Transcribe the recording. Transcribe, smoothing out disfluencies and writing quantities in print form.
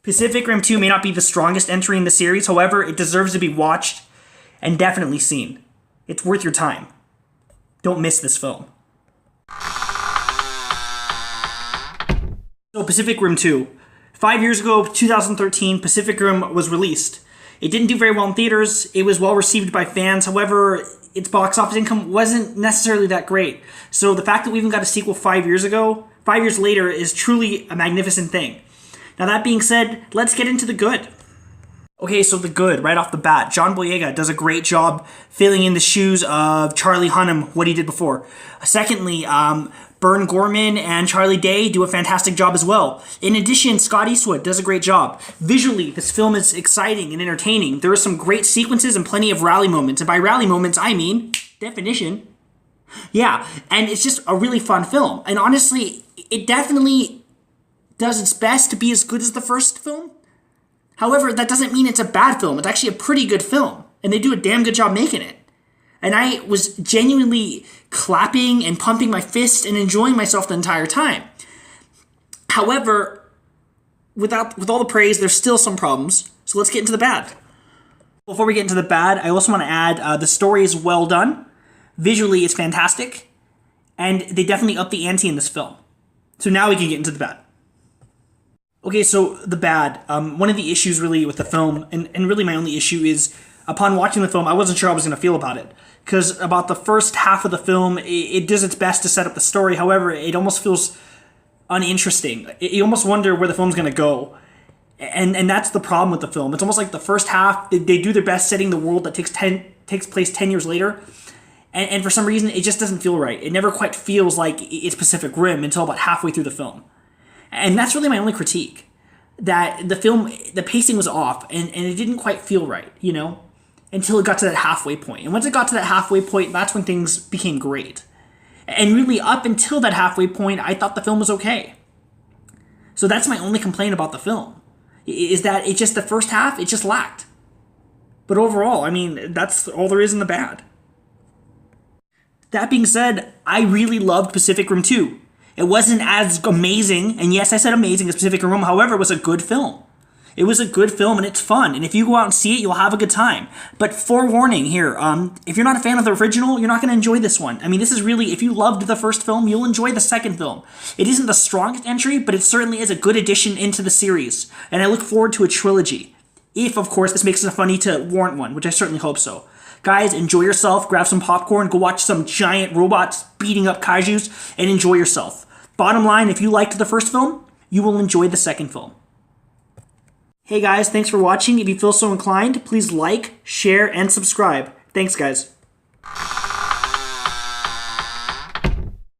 Pacific Rim 2 may not be the strongest entry in the series, however, it deserves to be watched and definitely seen. It's worth your time. Don't miss this film. So Pacific Rim 2. 5 years ago, 2013, Pacific Rim was released. It didn't do very well in theaters. It was well received by fans. However, its box office income wasn't necessarily that great. So the fact that we even got a sequel 5 years ago, 5 years later, is truly a magnificent thing. Now that being said, let's get into the good. Okay, so the good, right off the bat. John Boyega does a great job filling in the shoes of Charlie Hunnam, what he did before. Secondly, Bern Gorman and Charlie Day do a fantastic job as well. In addition, Scott Eastwood does a great job. Visually, this film is exciting and entertaining. There are some great sequences and plenty of rally moments. And by rally moments, I mean definition. Yeah, and it's just a really fun film. And honestly, it definitely does its best to be as good as the first film. However, that doesn't mean it's a bad film. It's actually a pretty good film, and they do a damn good job making it. And I was genuinely clapping and pumping my fist and enjoying myself the entire time. However, with all the praise, there's still some problems. So let's get into the bad. Before we get into the bad, I also want to add the story is well done. Visually, it's fantastic. And they definitely up the ante in this film. So now we can get into the bad. Okay, so the bad. One of the issues really with the film, and really my only issue is, upon watching the film, I wasn't sure how I was going to feel about it. Because about the first half of the film, it does its best to set up the story. However, it almost feels uninteresting. You almost wonder where the film's going to go. And that's the problem with the film. It's almost like the first half, they do their best setting the world that takes place 10 years later. And for some reason, it just doesn't feel right. It never quite feels like it's Pacific Rim until about halfway through the film. And that's really my only critique. That the pacing was off, and it didn't quite feel right, until it got to that halfway point. And once it got to that halfway point, that's when things became great. And really, up until that halfway point, I thought the film was okay. So that's my only complaint about the film, is that it just, the first half, it just lacked. But overall, I mean, that's all there is in the bad. That being said, I really loved Pacific Rim 2. It wasn't as amazing, and yes, I said amazing as Pacific Rim, however, it was a good film. It was a good film, and it's fun, and if you go out and see it, you'll have a good time. But forewarning here, if you're not a fan of the original, you're not going to enjoy this one. I mean, this is really, if you loved the first film, you'll enjoy the second film. It isn't the strongest entry, but it certainly is a good addition into the series, and I look forward to a trilogy. If, of course, this makes it funny to warrant one, which I certainly hope so. Guys, enjoy yourself, grab some popcorn, go watch some giant robots beating up kaijus, and enjoy yourself. Bottom line, if you liked the first film, you will enjoy the second film. Hey guys, thanks for watching. If you feel so inclined, please like, share, and subscribe. Thanks guys.